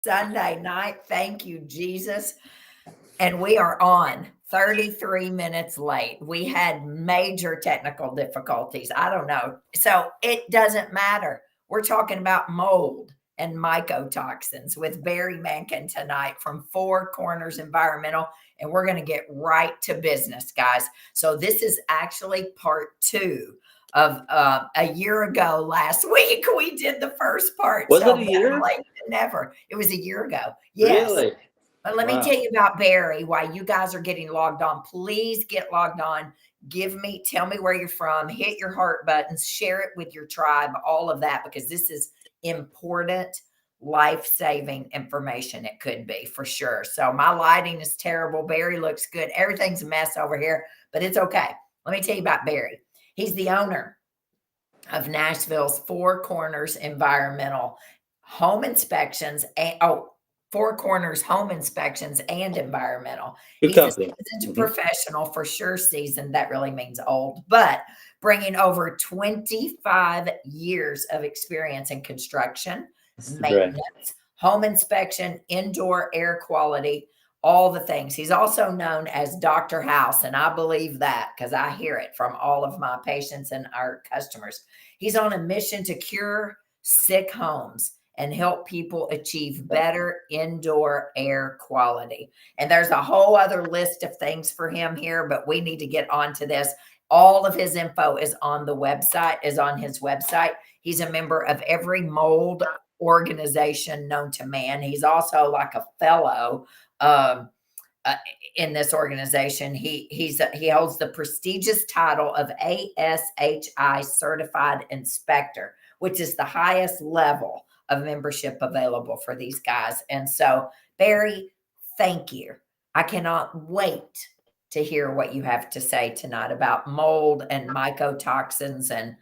Sunday night. Thank you, Jesus. And we are on 33 minutes late. We had major technical difficulties. I don't know. So it doesn't matter. We're talking about mold and mycotoxins with Barry Mankin tonight from Four Corners Environmental. And we're going to get right to business, guys. So this is actually part two of a year ago last week. We did the first part. Was So it a year? late than never. It was a year ago. Yes. Really? But let me Wow. tell you about Barry, why you guys are getting logged on. Please get logged on. Tell me where you're from, hit your heart buttons, share it with your tribe, all of that, because this is important, life-saving information. It could be for sure. So my lighting is terrible. Barry looks good. Everything's a mess over here, but it's okay. Let me tell you about Barry. He's the owner of Nashville's Four Corners Environmental Home Inspections and Four Corners Home Inspections and Environmental. Good He's a company. seasoned professional, for sure. Seasoned, that really means old, but bringing over 25 years of experience in construction, maintenance, home inspection, indoor air quality, all the things. He's also known as Dr. House, and I believe that because I hear it from all of my patients and our customers. He's on a mission to cure sick homes and help people achieve better indoor air quality. And there's a whole other list of things for him here, but we need to get onto this. All of his info is on his website. He's a member of every mold organization known to man. He's also like a fellow in this organization. He holds the prestigious title of ASHI Certified Inspector, which is the highest level of membership available for these guys. And so, Barry, thank you. I cannot wait to hear what you have to say tonight about mold and mycotoxins and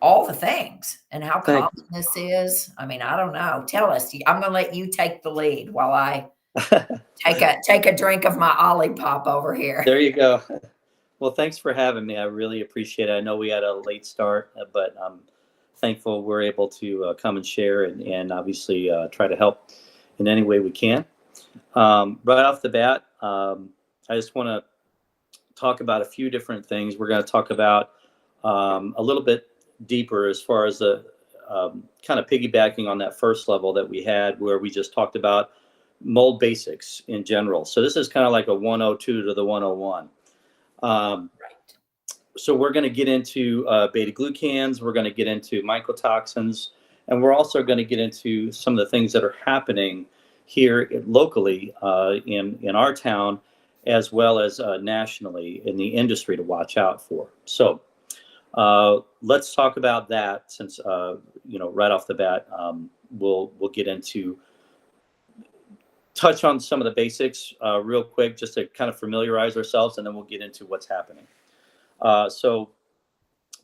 all the things and how common this is. I mean, I don't know. Tell us. I'm going to let you take the lead while I take a drink of my Olipop over here. There you go. Well, thanks for having me. I really appreciate it. I know we had a late start, but I'm thankful we're able to come and share and obviously try to help in any way we can. Right off the bat, I just want to talk about a few different things. We're going to talk about a little bit deeper as far as the kind of piggybacking on that first level that we had where we just talked about mold basics in general. So this is kind of like a 102 to the 101. Right. So we're going to get into beta-glucans, we're going to get into mycotoxins, and we're also going to get into some of the things that are happening here locally in our town, as well as nationally in the industry to watch out for. So let's talk about that since, right off the bat, we'll get into touch on some of the basics real quick, just to kind of familiarize ourselves, and then we'll get into what's happening. So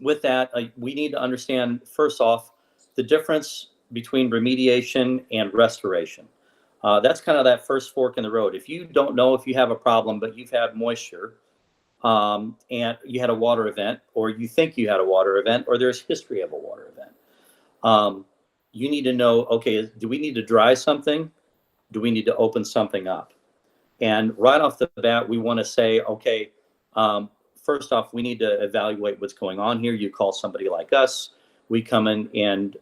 with that, we need to understand, first off, the difference between remediation and restoration. That's kind of that first fork in the road. If you don't know if you have a problem, but you've had moisture and you had a water event, or you think you had a water event, or there's history of a water event, you need to know, okay, do we need to dry something? Do we need to open something up? And right off the bat, we want to say, okay, first off, we need to evaluate what's going on here. You call somebody like us. We come in and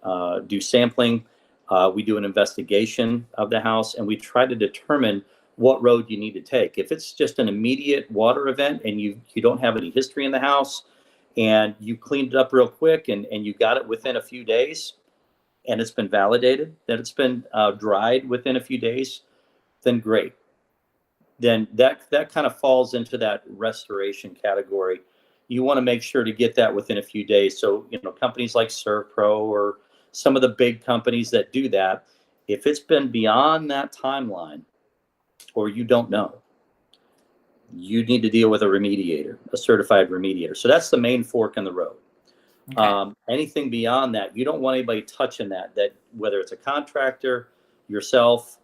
do sampling. We do an investigation of the house, and we try to determine what road you need to take. If it's just an immediate water event and you don't have any history in the house and you cleaned it up real quick and you got it within a few days, and it's been validated that it's been dried within a few days, then great. Then that kind of falls into that restoration category. You want to make sure to get that within a few days. So, companies like ServPro or some of the big companies that do that, if it's been beyond that timeline or you don't know, you need to deal with a remediator, a certified remediator. So that's the main fork in the road. Okay. Anything beyond that, you don't want anybody touching that whether it's a contractor, yourself,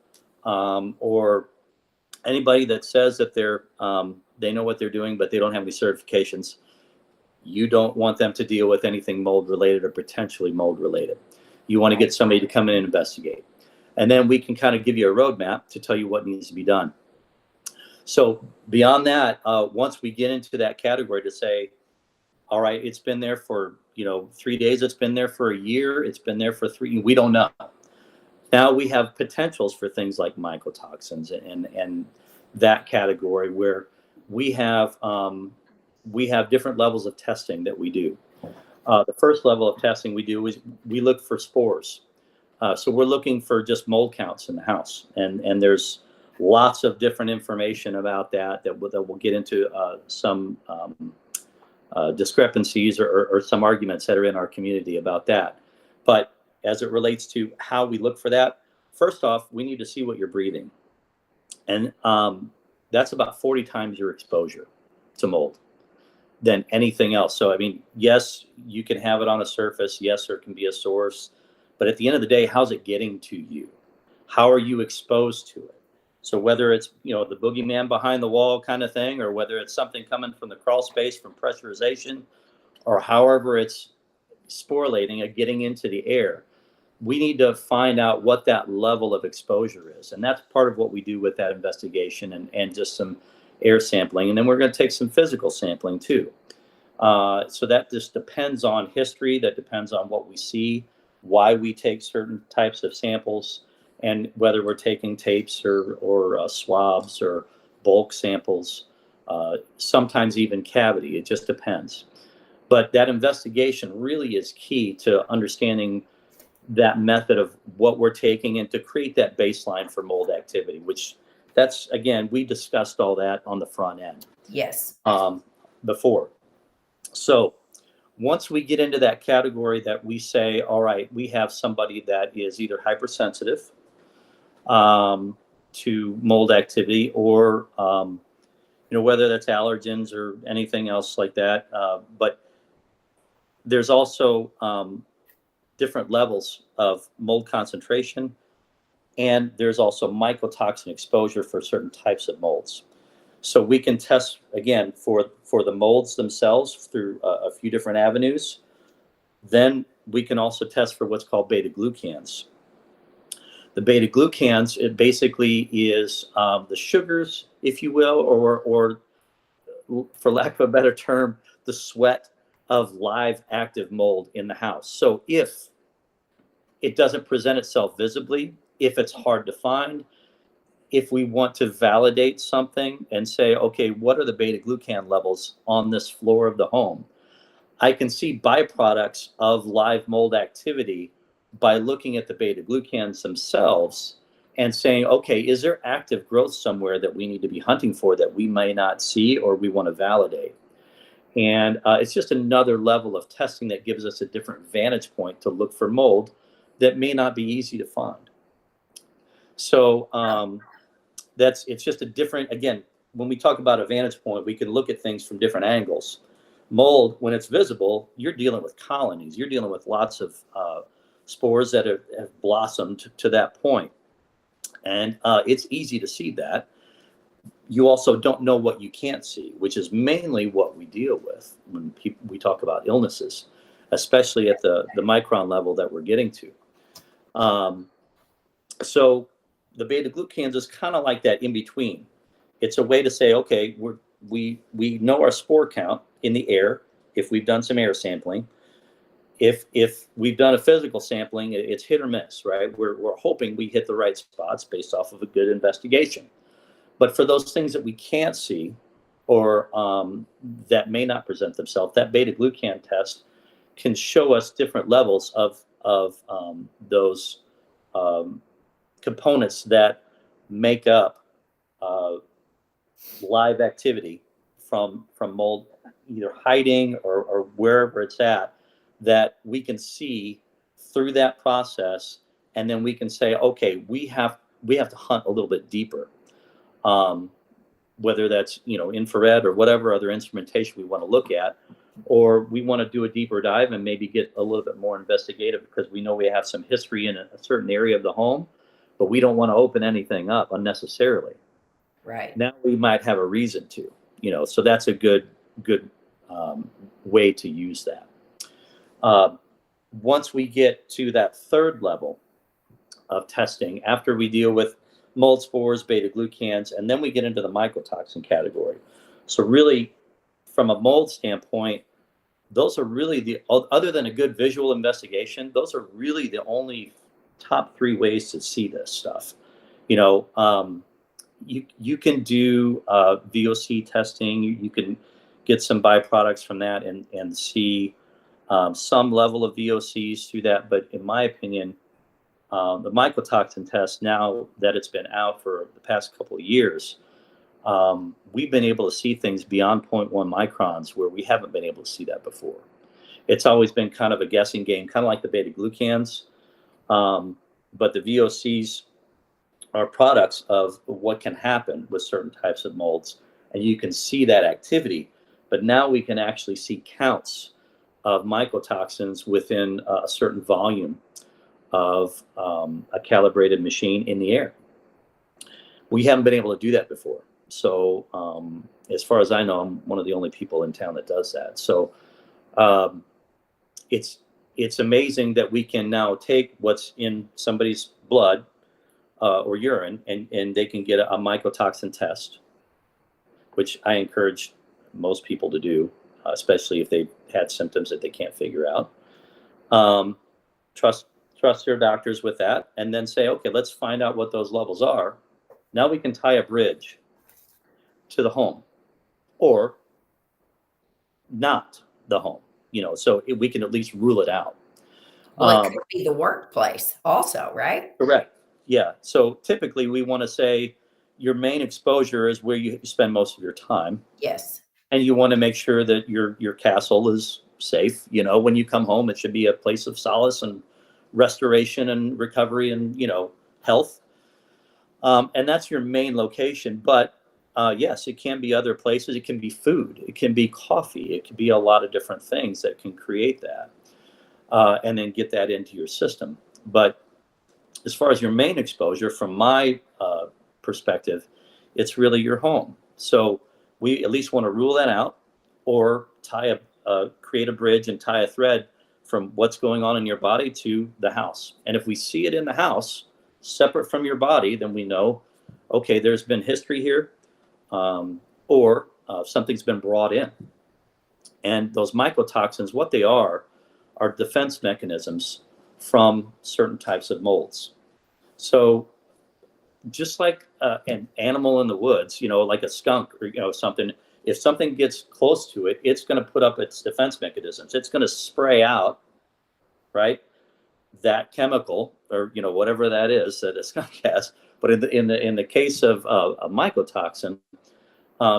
or anybody that says that they know what they're doing, but they don't have any certifications. You don't want them to deal with anything mold related or potentially mold related. You want to get somebody to come in and investigate. And then we can kind of give you a roadmap to tell you what needs to be done. So beyond that, once we get into that category to say, all right, it's been there for 3 days, it's been there for a year, it's been there for 3, we don't know. Now we have potentials for things like mycotoxins and that category where we have different levels of testing that we do. The first level of testing we do is we look for spores. So we're looking for just mold counts in the house, and there's lots of different information about that we'll get into some discrepancies or some arguments that are in our community about that. But as it relates to how we look for that, first off, we need to see what you're breathing. And that's about 40 times your exposure to mold than anything else. So, I mean, yes, you can have it on a surface. Yes, there can be a source. But at the end of the day, how's it getting to you? How are you exposed to it? So whether it's, the boogeyman behind the wall kind of thing, or whether it's something coming from the crawl space from pressurization, or however it's sporulating and getting into the air, we need to find out what that level of exposure is. And that's part of what we do with that investigation and just some air sampling. And then we're going to take some physical sampling too. So that just depends on history. That depends on what we see, why we take certain types of samples, and whether we're taking tapes or swabs or bulk samples, sometimes even cavity. It just depends. But that investigation really is key to understanding that method of what we're taking and to create that baseline for mold activity, which that's, again, we discussed all that on the front end. Yes. Before. So once we get into that category that we say, all right, we have somebody that is either hypersensitive to mold activity or, whether that's allergens or anything else like that. But there's also different levels of mold concentration, and there's also mycotoxin exposure for certain types of molds. So we can test, again, for the molds themselves through a few different avenues. Then we can also test for what's called beta-glucans. The beta-glucans, it basically is the sugars, if you will, or for lack of a better term, the sweat of live active mold in the house. So if it doesn't present itself visibly, if it's hard to find, if we want to validate something and say, okay, what are the beta-glucan levels on this floor of the home? I can see byproducts of live mold activity by looking at the beta-glucans themselves and saying, okay, is there active growth somewhere that we need to be hunting for that we may not see or we want to validate? And it's just another level of testing that gives us a different vantage point to look for mold that may not be easy to find. So it's just a different, again, when we talk about a vantage point, we can look at things from different angles. Mold, when it's visible, you're dealing with colonies. You're dealing with lots of spores that have blossomed to that point. And it's easy to see that. You also don't know what you can't see, which is mainly what we deal with when we talk about illnesses, especially at the micron level that we're getting to. So the beta-glucans is kind of like that in between. It's a way to say, okay, we know our spore count in the air if we've done some air sampling. If we've done a physical sampling, it's hit or miss, right? We're hoping we hit the right spots based off of a good investigation. But for those things that we can't see or that may not present themselves, that beta-glucan test can show us different levels of those components that make up live activity from mold, either hiding or wherever it's at, that we can see through that process, and then we can say, okay, we have to hunt a little bit deeper, whether that's infrared or whatever other instrumentation we want to look at, or we want to do a deeper dive and maybe get a little bit more investigative because we know we have some history in a certain area of the home, but we don't want to open anything up unnecessarily. Right. Now we might have a reason to, so that's a good way to use that. Once we get to that third level, of testing after we deal with mold spores, beta glucans, and then we get into the mycotoxin category. So really, from a mold standpoint, those are really other than a good visual investigation, those are really the only top three ways to see this stuff. You can do VOC testing. You can get some byproducts from that and see some level of VOCs through that. But in my opinion, the mycotoxin test, now that it's been out for the past couple of years, we've been able to see things beyond 0.1 microns where we haven't been able to see that before. It's always been kind of a guessing game, kind of like the beta glucans. But the VOCs are products of what can happen with certain types of molds. And you can see that activity. But now we can actually see counts of mycotoxins within a certain volume of a calibrated machine in the air. We haven't been able to do that before. So as far as I know, I'm one of the only people in town that does that. So it's amazing that we can now take what's in somebody's blood or urine, and they can get a mycotoxin test, which I encourage most people to do, especially if they've had symptoms that they can't figure out. Trust their doctors with that, and then say, okay, let's find out what those levels are. Now we can tie a bridge to the home, or not the home, so we can at least rule it out. Well, it could be the workplace also, right? Correct. Yeah. So typically we want to say your main exposure is where you spend most of your time. Yes. And you want to make sure that your castle is safe. When you come home, it should be a place of solace and restoration and recovery and, health. And that's your main location. But yes, it can be other places. It can be food. It can be coffee. It can be a lot of different things that can create that and then get that into your system. But as far as your main exposure, from my perspective, it's really your home. So we at least want to rule that out, or create a bridge and tie a thread from what's going on in your body to the house. And if we see it in the house, separate from your body, then we know, okay, there's been history here, or something's been brought in. And those mycotoxins, what they are defense mechanisms from certain types of molds. So just like an animal in the woods, like a skunk or something, if something gets close to it, it's going to put up its defense mechanisms. It's going to spray out, right, that chemical or whatever that is that a skunk has. But in the case of a mycotoxin,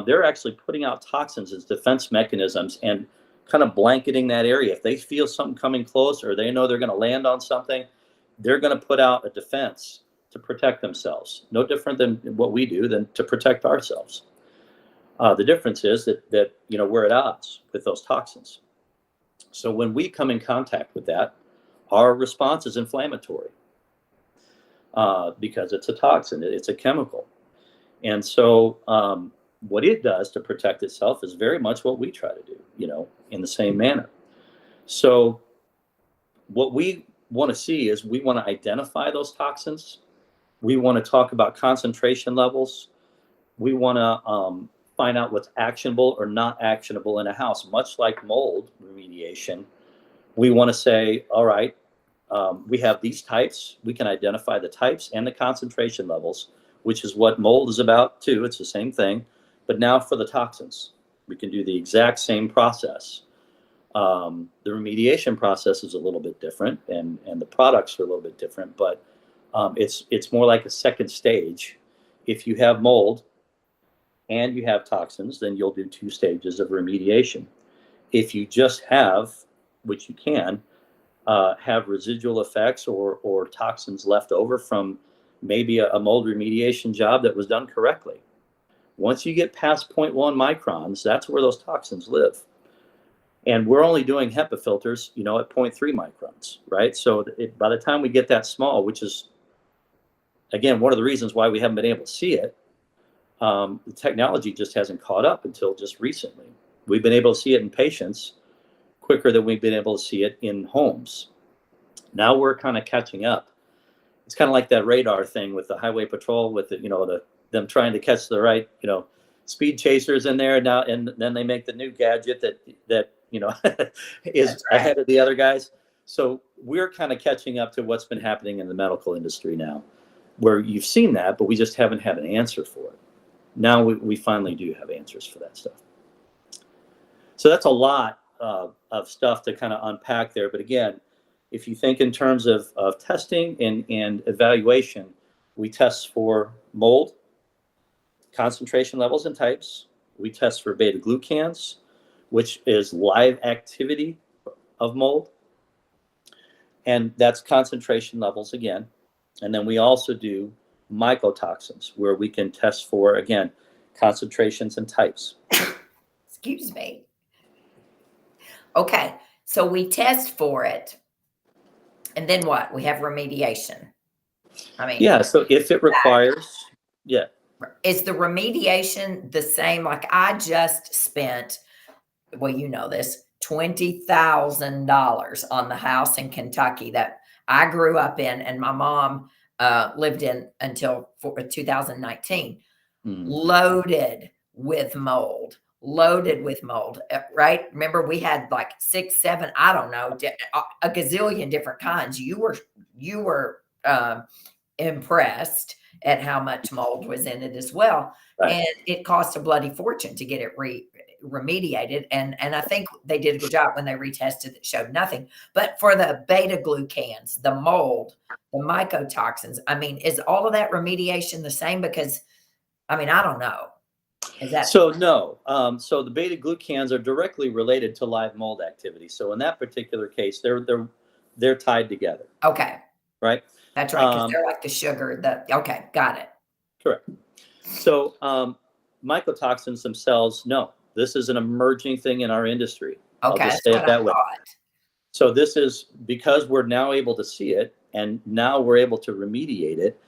they're actually putting out toxins as defense mechanisms and kind of blanketing that area. If they feel something coming close, or they know they're going to land on something, they're going to put out a defense to protect themselves. No different than what we do, than to protect ourselves. The difference is that we're at odds with those toxins. So when we come in contact with that, our response is inflammatory because it's a toxin, it's a chemical. And so what it does to protect itself is very much what we try to do, in the same manner. So what we want to see is we want to identify those toxins. We want to talk about concentration levels. We want to find out what's actionable or not actionable in a house. Much like mold remediation, we want to say, all right, we have these types. We can identify the types and the concentration levels, which is what mold is about too. It's the same thing. But now for the toxins, we can do the exact same process. The remediation process is a little bit different, and the products are a little bit different, but it's more like a second stage. If you have mold and you have toxins, then you'll do 2 stages of remediation. If you just have, which you can, have residual effects or toxins left over from maybe a mold remediation job that was done correctly, once you get past 0.1 microns, that's where those toxins live. And we're only doing HEPA filters, at 0.3 microns, right? So by the time we get that small, which is, again, one of the reasons why we haven't been able to see it, the technology just hasn't caught up until just recently. We've been able to see it in patients quicker than we've been able to see it in homes. Now we're kind of catching up. it's kind of like that radar thing with the highway patrol, with them trying to catch the right, speed chasers in there now, and then they make the new gadget that is right. ahead of the other guys. So we're kind of catching up to what's been happening in the medical industry now, where you've seen that, but we just haven't had an answer for it. Now we finally do have answers for that stuff. So that's a lot of stuff to kind of unpack there. But again, if you think in terms of testing and evaluation, we test for mold, concentration levels and types. We test for beta glucans, which is live activity of mold. And that's concentration levels again. And then we also do mycotoxins, where we can test for, again, concentrations and types. Excuse me. Okay, so we test for it. And then what? We have remediation. I mean, yeah. So if it requires, yeah. Is the remediation the same? Like I just spent, well, you know this, $20,000 on the house in Kentucky that I grew up in, and my mom lived in until 2019. Loaded with mold, right? Remember, we had like 6, 7, I don't know, a gazillion different kinds. You were impressed at how much mold was in it as well. Right. And it cost a bloody fortune to get it remediated. And I think they did a good job when they retested that showed nothing. But for the beta glucans, the mold, the mycotoxins, I mean, is all of that remediation the same? Because, I mean, I don't know. Is that so? No. So the beta glucans are directly related to live mold activity. So in that particular case, they're tied together. okay? Right. That's right, because they're like the sugar. Okay, got it. Correct. So mycotoxins themselves, no, this is an emerging thing in our industry. Okay, I'll just say it that way. So this is because we're now able to see it, and now we're able to remediate it.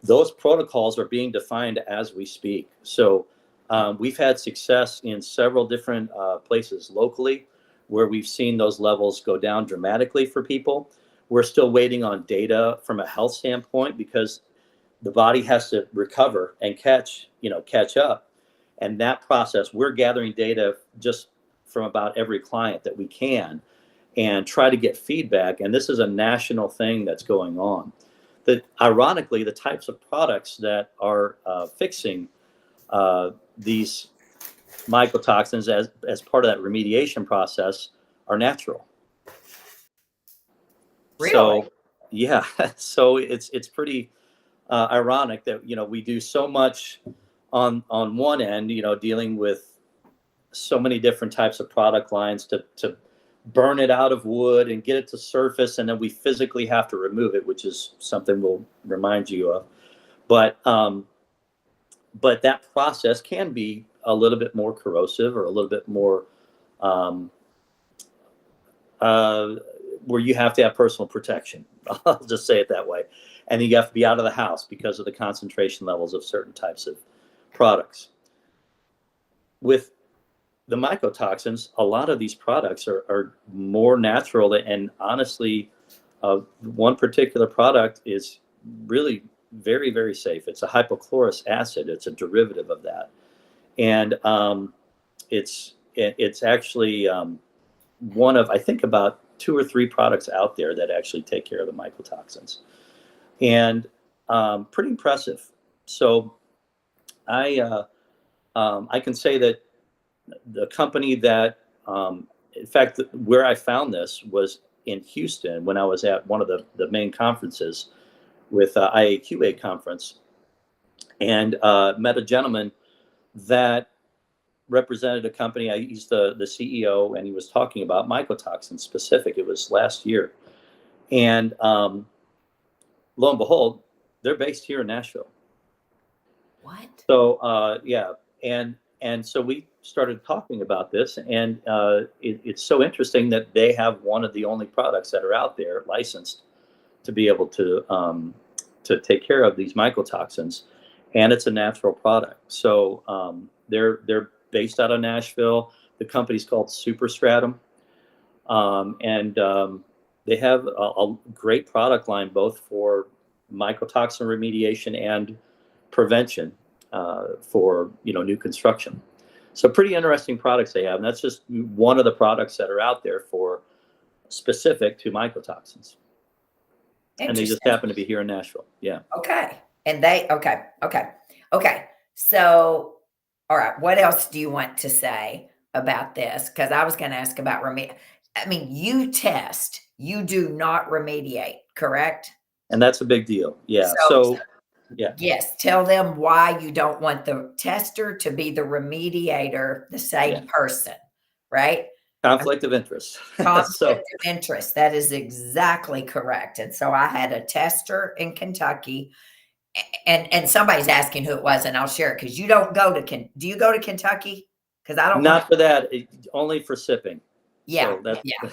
Those protocols are being defined as we speak. So we've had success in several different places locally where we've seen those levels go down dramatically for people. We're still waiting on data from a health standpoint, because the body has to recover and catch up. And that process, we're gathering data just from about every client that we can and try to get feedback. And this is a national thing that's going on. That ironically, the types of products that are fixing these mycotoxins as part of that remediation process are natural. Really? So yeah, so it's pretty ironic that we do so much on one end, dealing with so many different types of product lines to burn it out of wood and get it to surface, and then we physically have to remove it, which is something we'll remind you of. But that process can be a little bit more corrosive, or a little bit more where you have to have personal protection. I'll just say it that way. And you have to be out of the house because of the concentration levels of certain types of products. With the mycotoxins, a lot of these products are more natural. And honestly, one particular product is really very, very safe. It's a hypochlorous acid. It's a derivative of that. And it's actually one of, I think, about 2 or 3 products out there that actually take care of the mycotoxins. And pretty impressive. So I can say that the company that, in fact, where I found this was in Houston when I was at one of the main conferences with IAQA conference, and met a gentleman that represented a company. He's the CEO, and he was talking about mycotoxins specific. It was last year. And lo and behold, they're based here in Nashville. What? So yeah, and so we started talking about this, and it's so interesting that they have one of the only products that are out there licensed to be able to take care of these mycotoxins, and it's a natural product. So they're based out of Nashville. The company's called Superstratum, and they have a great product line, both for mycotoxin remediation and prevention for new construction. So pretty interesting products they have, and that's just one of the products that are out there for specific to mycotoxins. And they just happen to be here in Nashville. Yeah. Okay. And okay. So, all right. What else do you want to say about this? Because I was going to ask about I mean, you test, you do not remediate, correct? And that's a big deal. Yeah. So yeah. Yes. Tell them why you don't want the tester to be the remediator, the same person, right? Conflict of interest. Conflict of interest. That is exactly correct. And so I had a tester in Kentucky, and somebody's asking who it was, and I'll share it because you don't go to do you go to Kentucky? Because I don't. Not for that. Only for sipping. Yeah, so yeah.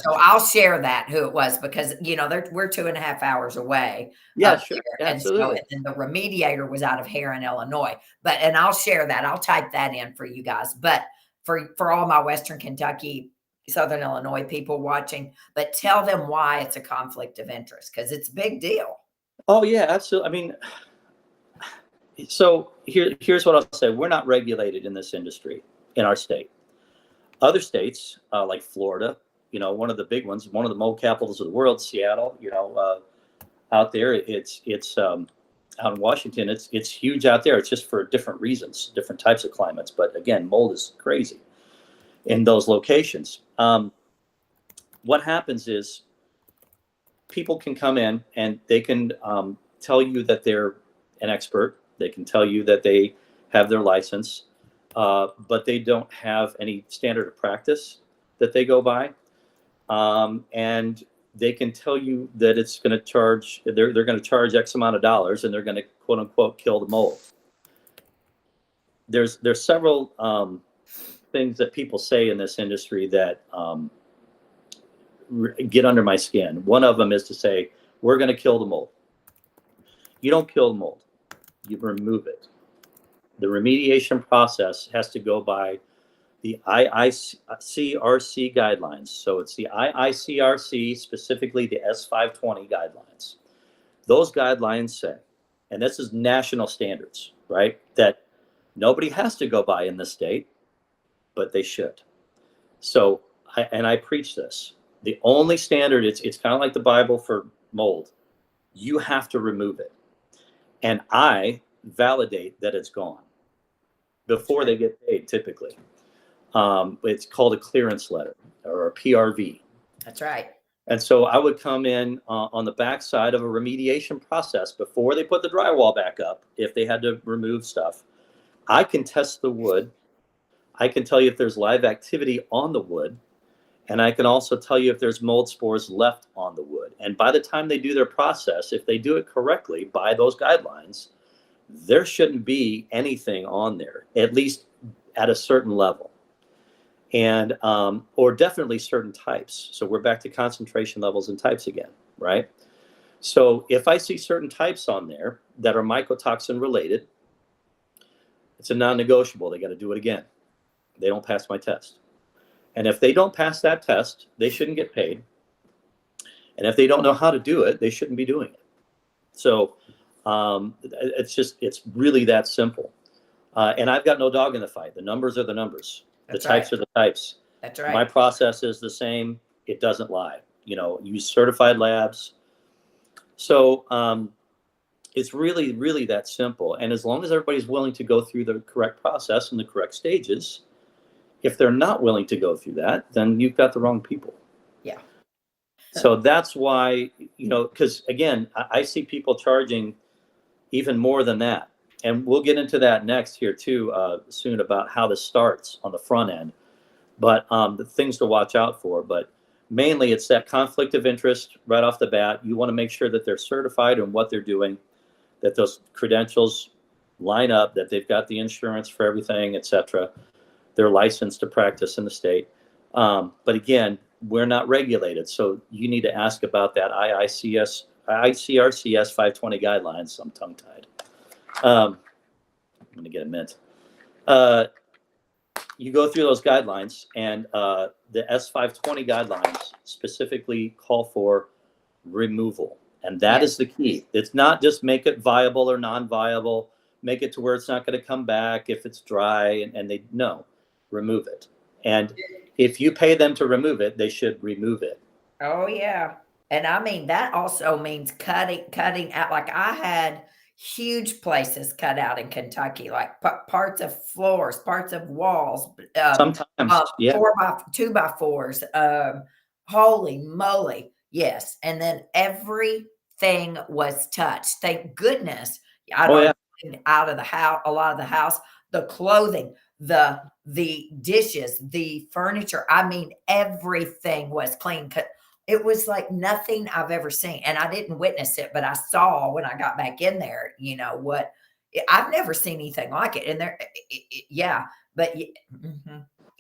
So I'll share that who it was because we're 2.5 hours away. Yeah, sure. Absolutely. And the remediator was out of here in Illinois. And I'll share that. I'll type that in for you guys. But for all my Western Kentucky, Southern Illinois people watching, but tell them why it's a conflict of interest because it's a big deal. Oh yeah, absolutely. I mean, so here's what I'll say: we're not regulated in this industry in our state. Other states like Florida, one of the big ones, one of the mold capitals of the world, Seattle, out there, it's out in Washington, it's huge out there. It's just for different reasons, different types of climates. But again, mold is crazy in those locations. What happens is people can come in and they can tell you that they're an expert. They can tell you that they have their license. But they don't have any standard of practice that they go by. And they can tell you that it's going to charge, they're going to charge X amount of dollars and they're going to quote unquote kill the mold. There's several things that people say in this industry that get under my skin. One of them is to say, we're going to kill the mold. You don't kill the mold, you remove it. The remediation process has to go by the IICRC guidelines. So it's the IICRC, specifically the S520 guidelines. Those guidelines say, and this is national standards, right, that nobody has to go by in this state, but they should. So, I preach this. The only standard, it's kind of like the Bible for mold. You have to remove it. And I validate that it's gone before they get paid, typically. It's called a clearance letter or a PRV. That's right. And so I would come in on the backside of a remediation process before they put the drywall back up. If they had to remove stuff, I can test the wood. I can tell you if there's live activity on the wood. And I can also tell you if there's mold spores left on the wood. And by the time they do their process, if they do it correctly by those guidelines, there shouldn't be anything on there, at least at a certain level. And or definitely certain types. So we're back to concentration levels and types again, right? So if I see certain types on there that are mycotoxin related, it's a non-negotiable. They got to do it again. They don't pass my test. And if they don't pass that test, they shouldn't get paid. And if they don't know how to do it, they shouldn't be doing it. So it's really that simple. And I've got no dog in the fight. The numbers are the numbers. The types are the types. That's right. My process is the same. It doesn't lie. Use certified labs. So it's really, really that simple. And as long as everybody's willing to go through the correct process and the correct stages, if they're not willing to go through that, then you've got the wrong people. Yeah. So that's why, because again, I see people charging even more than that. And we'll get into that next here too, soon, about how this starts on the front end. But the things to watch out for. But mainly it's that conflict of interest right off the bat. You want to make sure that they're certified in what they're doing, that those credentials line up, that they've got the insurance for everything, etc. They're licensed to practice in the state. But again, we're not regulated. So you need to ask about that ICRCS 520 guidelines. I'm tongue-tied. I'm going to get a mint. You go through those guidelines, and the S520 guidelines specifically call for removal. And that is the key. It's not just make it viable or non-viable, make it to where it's not going to come back if it's dry, and they remove it. And if you pay them to remove it, they should remove it. Oh yeah. And I mean, that also means cutting out. Like I had huge places cut out in Kentucky, like parts of floors, parts of walls, Sometimes, yeah. 2x4s. Holy moly. Yes. And then everything was touched. Thank goodness. I don't out of the house, a lot of the house, the clothing, the dishes, the furniture. I mean, everything was clean. It was like nothing I've ever seen. And I didn't witness it, but I saw when I got back in there, what I've never seen anything like it. And there, yeah, but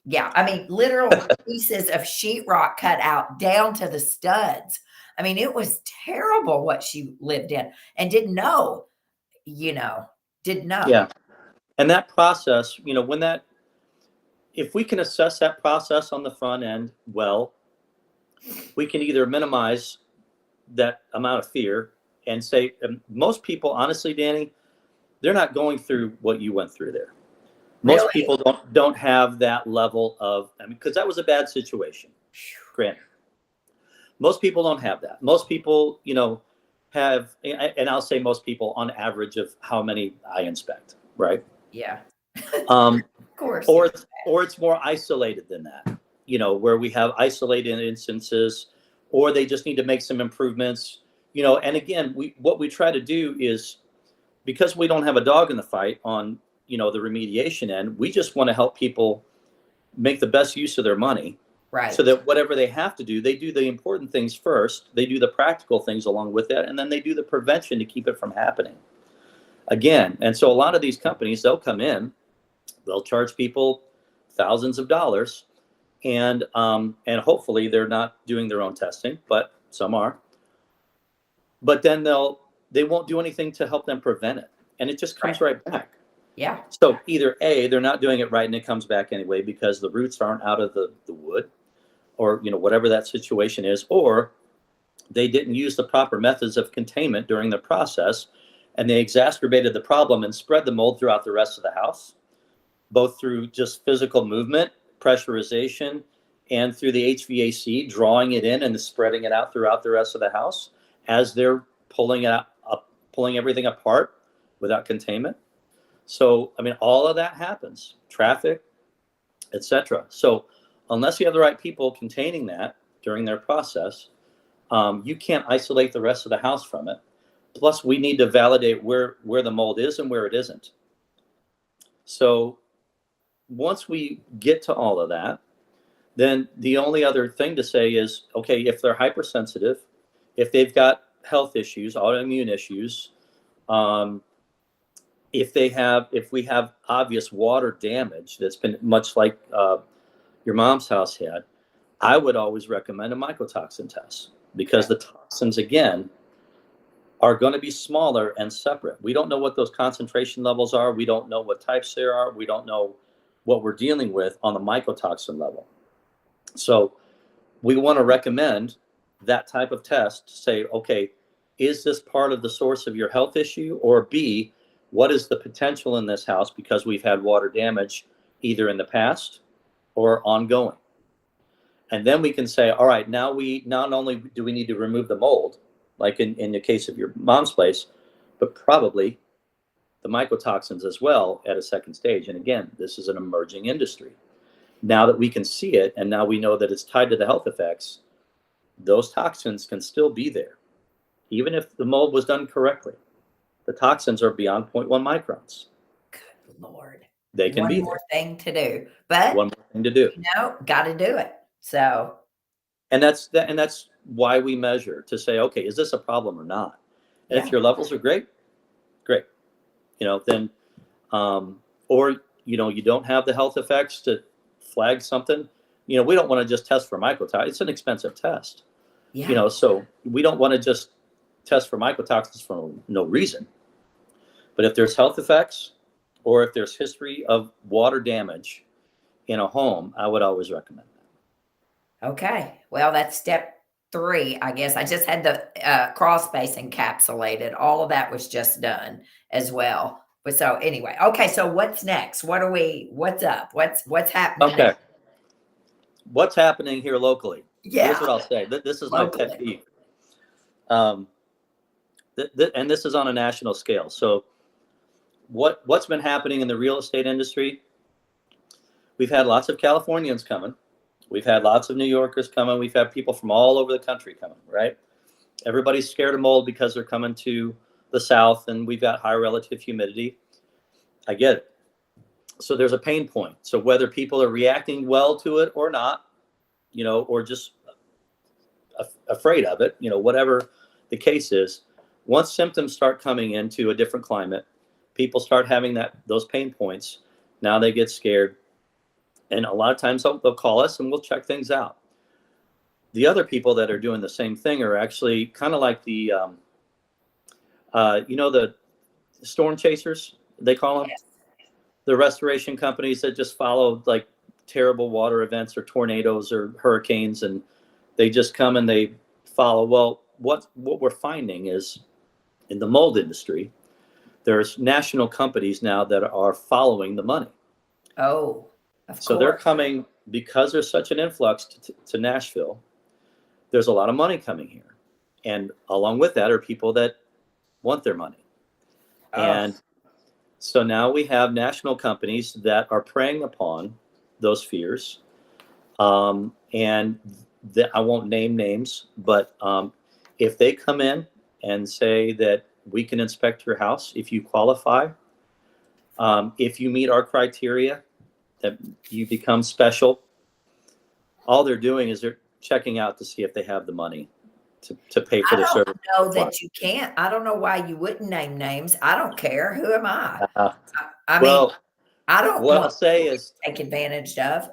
yeah, I mean, literal pieces of sheetrock cut out down to the studs. I mean, it was terrible what she lived in and didn't know, didn't know. Yeah. And that process, if we can assess that process on the front end, well, we can either minimize that amount of fear and say, most people, honestly, Danny, they're not going through what you went through there. Most people don't have that level of, because that was a bad situation. Granted, most people don't have that. Most people, have, and I'll say most people on average of how many I inspect, right? Yeah. Of course. Or it's more isolated than that, where we have isolated instances, or they just need to make some improvements, and again, what we try to do is, because we don't have a dog in the fight on, the remediation end, we just want to help people make the best use of their money. Right. So that whatever they have to do, they do the important things first, they do the practical things along with that, and then they do the prevention to keep it from happening again. And so a lot of these companies, they'll come in, they'll charge people thousands of dollars, and hopefully they're not doing their own testing, but some are. But then they won't do anything to help them prevent it, and it just comes right back. Yeah. So either A, they're not doing it right and it comes back anyway because the roots aren't out of the wood, or whatever that situation is, or they didn't use the proper methods of containment during the process, and they exacerbated the problem and spread the mold throughout the rest of the house, both through just physical movement, pressurization, and through the HVAC, drawing it in and spreading it out throughout the rest of the house as they're pulling everything apart without containment. So, I mean, all of that happens, traffic, etc. So unless you have the right people containing that during their process, you can't isolate the rest of the house from it. Plus, we need to validate where the mold is and where it isn't. So once we get to all of that, then the only other thing to say is, okay, if they're hypersensitive, if they've got health issues, autoimmune issues, if we have obvious water damage that's been much like your mom's house had, I would always recommend a mycotoxin test, because the toxins, again, are going to be smaller and separate. We don't know what those concentration levels are. We don't know what types there are. We don't know what we're dealing with on the mycotoxin level. So we want to recommend that type of test to say, okay, is this part of the source of your health issue? Or B, what is the potential in this house because we've had water damage either in the past or ongoing? And then we can say, all right, now we not only do we need to remove the mold, like in the case of your mom's place, but probably the mycotoxins as well at a second stage. And again, this is an emerging industry. Now that we can see it, and now we know that it's tied to the health effects, those toxins can still be there. Even if the mold was done correctly, the toxins are beyond 0.1 microns. Good Lord. They can be there. One more thing to do. But one more thing to do. Got to do it. So. And that's why we measure, to say, okay, is this a problem or not? And if your levels are great, then, or, you don't have the health effects to flag something, we don't want to just test for mycotoxins. It's an expensive test, so we don't want to just test for mycotoxins for no reason. But if there's health effects, or if there's history of water damage in a home, I would always recommend that. Okay. Well, that's step 3, I guess. I just had the crawl space encapsulated. All of that was just done as well. But so anyway, okay. So what's next? What's up? What's happening Okay. next? What's happening here locally? Here's Yeah, what I'll say. This is my pet locally. peeve. Um, and this is on a national scale. So what's been happening in the real estate industry? We've had lots of Californians coming. We've had lots of New Yorkers coming. We've had people from all over the country coming, right? Everybody's scared of mold because they're coming to the South and we've got high relative humidity. I get it. So there's a pain point. So whether people are reacting well to it or not, or just afraid of it, whatever the case is, once symptoms start coming into a different climate, people start having those pain points. Now they get scared. And a lot of times they'll call us and we'll check things out. The other people that are doing the same thing are actually kind of like the storm chasers, they call them. Yes. The restoration companies that just follow like terrible water events or tornadoes or hurricanes, and they just come and they follow. Well, what we're finding is in the mold industry, there's national companies now that are following the money. Oh, of So they're course. coming because there's such an influx to Nashville. There's a lot of money coming here. And along with that are people that want their money. Oh, And so now we have national companies that are preying upon those fears. And I won't name names, but if they come in and say that we can inspect your house if you qualify, if you meet our criteria, that you become special, all they're doing is they're checking out to see if they have the money to pay for I the don't service. know that you can't. I don't know why you wouldn't name names. I don't care. Who am I? Uh, I mean, well, I don't what I'll want say is taken advantage of.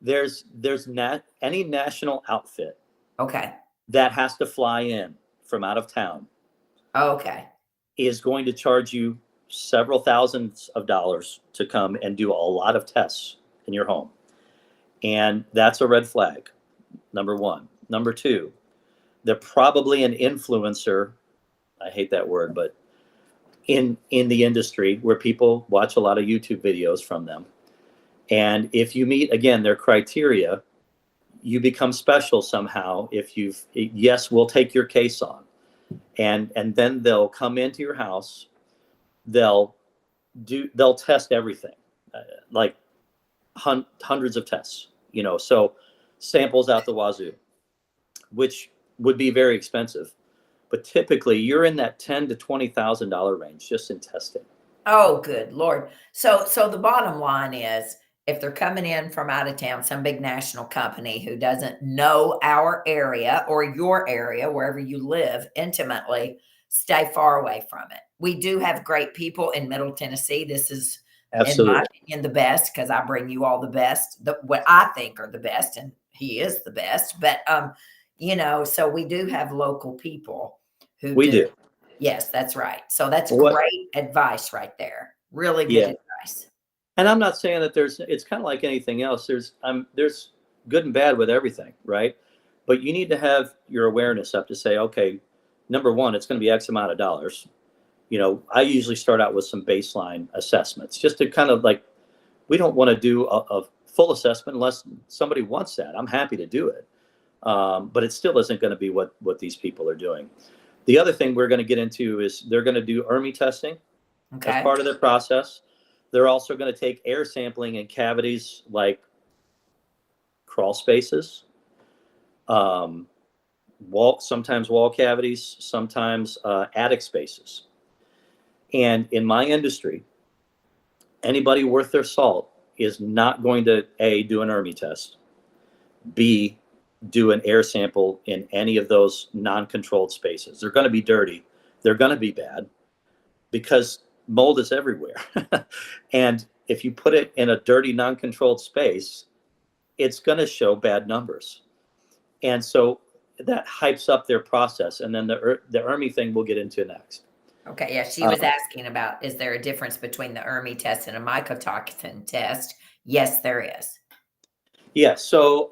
there's not any national outfit Okay. that has to fly in from out of town Okay. is going to charge you several thousands of dollars to come and do a lot of tests in your home. And that's a red flag, number one. Number two, they're probably an influencer. I hate that word, but in the industry where people watch a lot of YouTube videos from them. And if you meet, again, their criteria, you become special somehow. Yes, we'll take your case on. And then they'll come into your house, they'll test everything, like hundreds of tests, so samples out the wazoo, which would be very expensive. But typically you're in that $10,000 to $20,000 range just in testing. Oh, good Lord. So the bottom line is if they're coming in from out of town, some big national company who doesn't know our area or your area, wherever you live intimately, stay far away from it. We do have great people in Middle Tennessee. This is, in my Absolutely. opinion, the best because I bring you all the best, what I think are the best, and he is the best. But so we do have local people who We do. do. Yes, that's right. So that's What? great advice right there. Really good Yeah. advice. And I'm not saying that it's kind of like anything else. There's good and bad with everything, right? But you need to have your awareness up to say, okay, number one, it's going to be X amount of dollars. I usually start out with some baseline assessments just to kind of like, we don't want to do a full assessment unless somebody wants that. I'm happy to do it. But it still isn't going to be what these people are doing. The other thing we're going to get into is they're going to do ERMI testing as Okay. part of their process. They're also going to take air sampling in cavities like crawl spaces, sometimes wall cavities, sometimes attic spaces. And in my industry, anybody worth their salt is not going to A, do an ERMI test, B, do an air sample in any of those non-controlled spaces. They're going to be dirty. They're going to be bad because mold is everywhere. And if you put it in a dirty, non-controlled space, it's going to show bad numbers. And so that hypes up their process. And then the ERMI thing we'll get into next. Okay. Yeah. She was asking about, is there a difference between the ERMI test and a mycotoxin test? Yes, there is. Yeah. So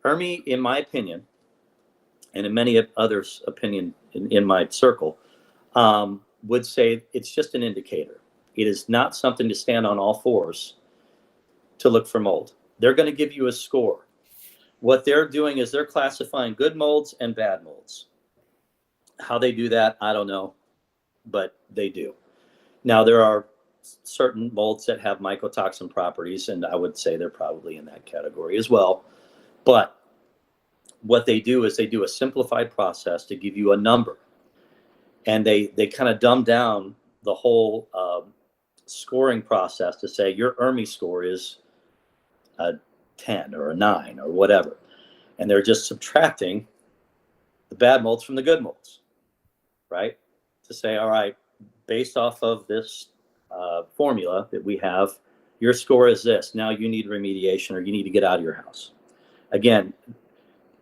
ERMI, in my opinion, and in many others' opinion in my circle, would say it's just an indicator. It is not something to stand on all fours to look for mold. They're going to give you a score. What they're doing is they're classifying good molds and bad molds. How they do that, I don't know, but they do. Now, there are certain molds that have mycotoxin properties, and I would say they're probably in that category as well. But what they do is they do a simplified process to give you a number. And they kind of dumb down the whole scoring process to say your ERMI score is a 10 or a 9 or whatever. And they're just subtracting the bad molds from the good molds, right? To say, all right, based off of this formula that we have, your score is this. Now you need remediation or you need to get out of your house. Again,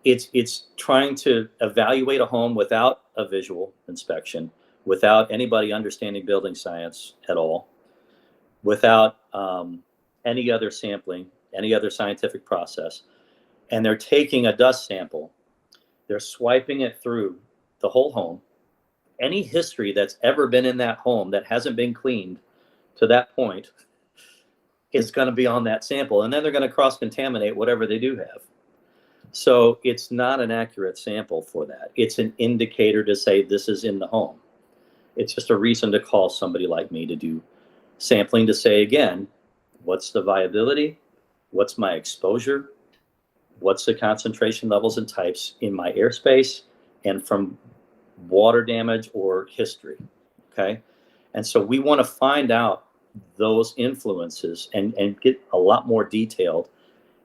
it's trying to evaluate a home without a visual inspection, without anybody understanding building science at all, without any other sampling, any other scientific process. And they're taking a dust sample, they're swiping it through the whole home. Any history that's ever been in that home that hasn't been cleaned to that point is going to be on that sample. And then they're going to cross-contaminate whatever they do have. So it's not an accurate sample for that. It's an indicator to say this is in the home. It's just a reason to call somebody like me to do sampling to say, again, what's the viability? What's my exposure? What's the concentration levels and types in my airspace and from water damage or history? Okay. And so we want to find out those influences and get a lot more detailed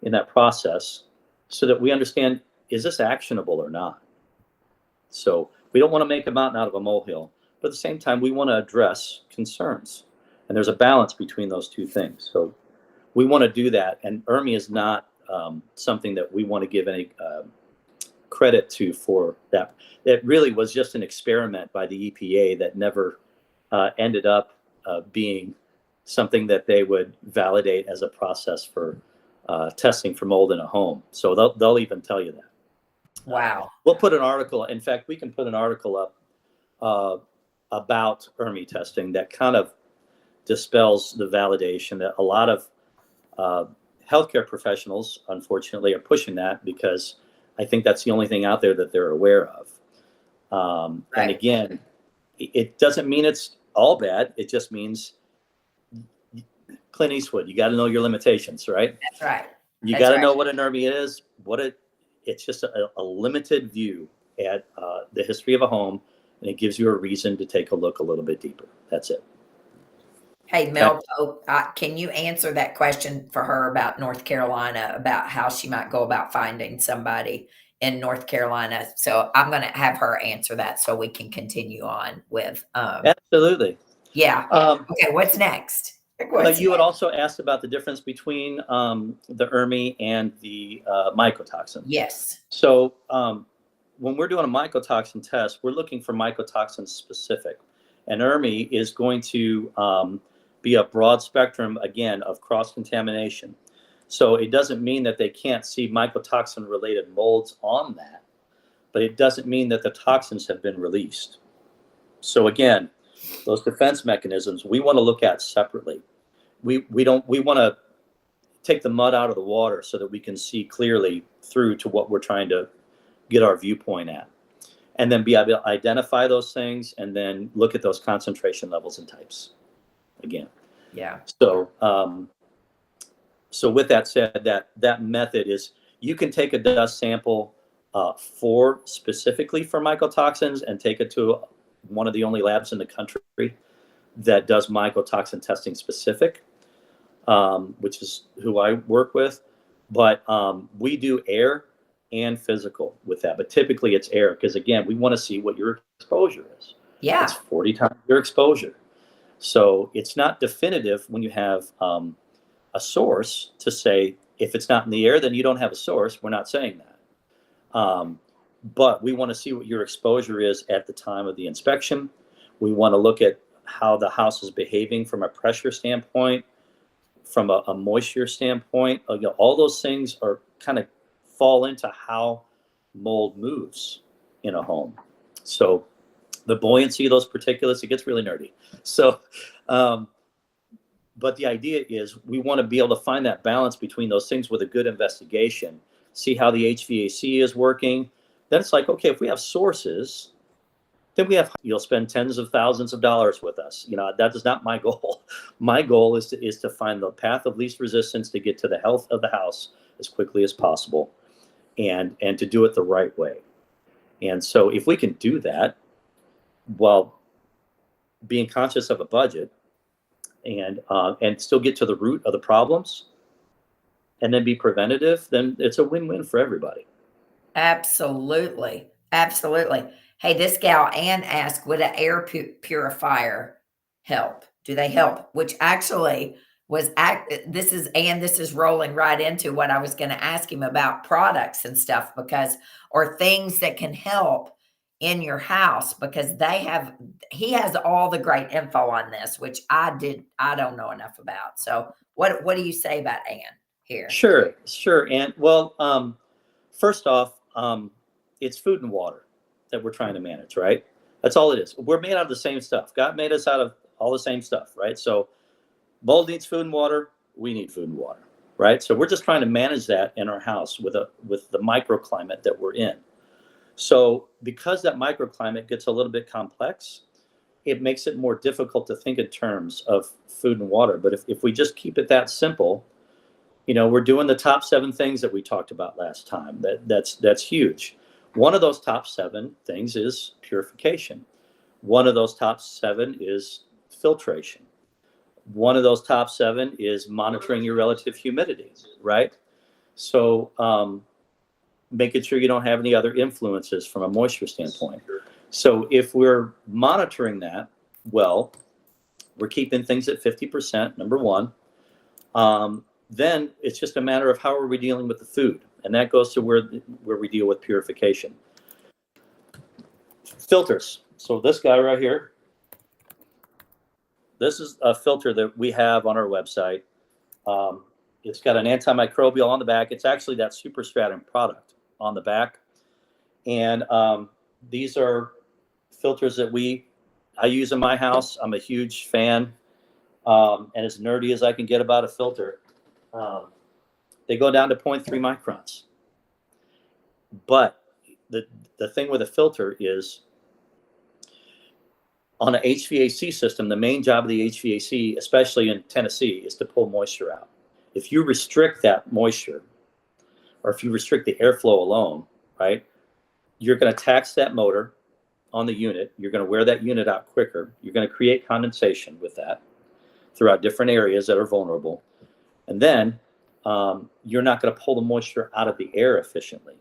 in that process so that we understand, is this actionable or not? So we don't want to make a mountain out of a molehill, but at the same time, we want to address concerns. And there's a balance between those two things. So we want to do that. And ERMI is not something that we want to give any credit to for that. It really was just an experiment by the EPA that never ended up being something that they would validate as a process for testing for mold in a home. So they'll even tell you that. Wow. We'll put an article. In fact, we can put an article up about ERMI testing that kind of dispels the validation that a lot of healthcare professionals, unfortunately, are pushing that because I think that's the only thing out there that they're aware of. Right. And again, it doesn't mean it's all bad. It just means Clint Eastwood, you got to know your limitations, right? That's right. You got to know what an ERMI is, it's just a limited view at the history of a home, and it gives you a reason to take a look a little bit deeper. That's it. Hey, Mel, can you answer that question for her about North Carolina, about how she might go about finding somebody in North Carolina? So I'm going to have her answer that so we can continue on with. Absolutely. Yeah. Okay. What's next? You had also asked about the difference between the ERMI and the mycotoxin. Yes. So when we're doing a mycotoxin test, we're looking for mycotoxin specific. And ERMI is going to be a broad spectrum, again, of cross-contamination. So it doesn't mean that they can't see mycotoxin-related molds on that, but it doesn't mean that the toxins have been released. So again, those defense mechanisms we want to look at separately. We want to take the mud out of the water so that we can see clearly through to what we're trying to get our viewpoint at. And then be able to identify those things and then look at those concentration levels and types again. Yeah. So, so with that said, that method is you can take a dust sample specifically for mycotoxins and take it to one of the only labs in the country that does mycotoxin testing specific, which is who I work with. But we do air and physical with that, but typically it's air because again, we want to see what your exposure is. Yeah. It's 40 times your exposure. So it's not definitive when you have a source to say, if it's not in the air, then you don't have a source. We're not saying that. But we want to see what your exposure is at the time of the inspection. We want to look at how the house is behaving from a pressure standpoint, from a moisture standpoint, all those things are kind of fall into how mold moves in a home. So the buoyancy of those particulates, it gets really nerdy. So, but the idea is we want to be able to find that balance between those things with a good investigation, see how the HVAC is working. Then it's like, okay, if we have sources, then you'll spend tens of thousands of dollars with us. That is not my goal. My goal is to find the path of least resistance to get to the health of the house as quickly as possible, and to do it the right way. And so if we can do that while being conscious of a budget, and still get to the root of the problems, and then be preventative, then it's a win-win for everybody. Absolutely. Absolutely. Hey, this gal Ann asked, would an air purifier help? Do they help? Which actually this is rolling right into what I was going to ask him about products and stuff, or things that can help in your house, because he has all the great info on this, which I don't know enough about. So what do you say about Ann here? Sure. And well, first off, it's food and water that we're trying to manage, right? That's all it is. We're made out of the same stuff. God made us out of all the same stuff, right? So mold needs food and water. We need food and water, right? So we're just trying to manage that in our house with the microclimate that we're in. So because that microclimate gets a little bit complex, it makes it more difficult to think in terms of food and water. But if we just keep it that simple, we're doing the top 7 things that we talked about last time. That's huge. One of those top 7 things is purification. One of those top 7 is filtration. One of those top 7 is monitoring your relative humidity, right? So making sure you don't have any other influences from a moisture standpoint. So if we're monitoring that well, we're keeping things at 50%, number one. Then it's just a matter of how are we dealing with the food, and that goes to where we deal with purification. Filters. So this guy right here, this is a filter that we have on our website. It's got an antimicrobial on the back. It's actually that superstratum product on the back, and these are filters that I use in my house. I'm a huge fan, and as nerdy as I can get about a filter. They go down to 0.3 microns. But the thing with a filter is, on an HVAC system, the main job of the HVAC, especially in Tennessee, is to pull moisture out. If you restrict that moisture, or if you restrict the airflow alone, right, you're going to tax that motor on the unit. You're going to wear that unit out quicker. You're going to create condensation with that throughout different areas that are vulnerable. And then you're not going to pull the moisture out of the air efficiently.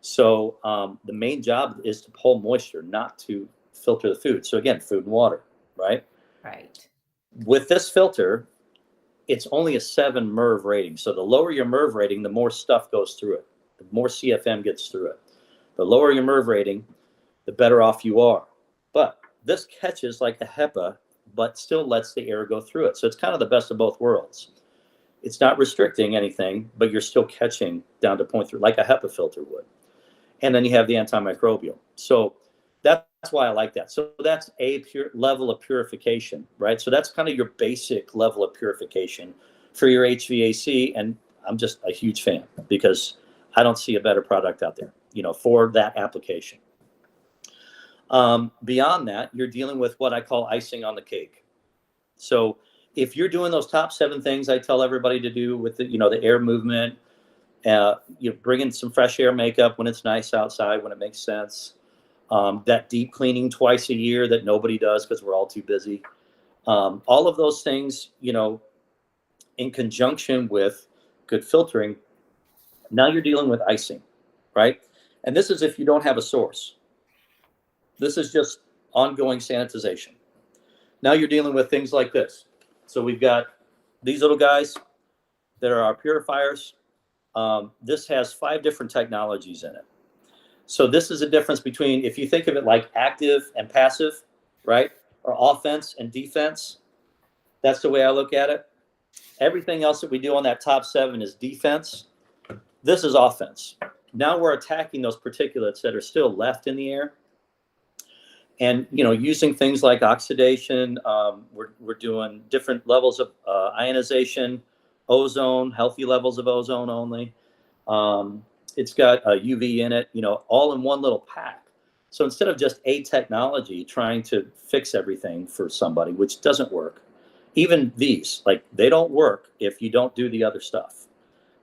So the main job is to pull moisture, not to filter the food. So again, food and water, right? Right. With this filter, it's only a 7 MERV rating. So the lower your MERV rating, the more stuff goes through it. The more CFM gets through it. The lower your MERV rating, the better off you are. But this catches like a HEPA, but still lets the air go through it. So it's kind of the best of both worlds. It's not restricting anything, but you're still catching down to 0.3, like a HEPA filter would. And then you have the antimicrobial. So that's why I like that. So that's a pure level of purification, right? So that's kind of your basic level of purification for your HVAC. And I'm just a huge fan because I don't see a better product out there, for that application. Beyond that, you're dealing with what I call icing on the cake. So if you're doing those top 7 things I tell everybody to do with the air movement, you bring in some fresh air makeup when it's nice outside, when it makes sense. That deep cleaning twice a year that nobody does because we're all too busy. All of those things, in conjunction with good filtering, now you're dealing with icing, right? And this is if you don't have a source. This is just ongoing sanitization. Now you're dealing with things like this. So we've got these little guys that are our purifiers. This has 5 different technologies in it. So this is a difference between, if you think of it like active and passive, right? Or offense and defense. That's the way I look at it. Everything else that we do on that top 7 is defense. This is offense. Now we're attacking those particulates that are still left in the air. And, using things like oxidation, we're doing different levels of ionization, ozone, healthy levels of ozone only. It's got a UV in it, all in one little pack. So instead of just a technology trying to fix everything for somebody, which doesn't work, even these, like, they don't work if you don't do the other stuff.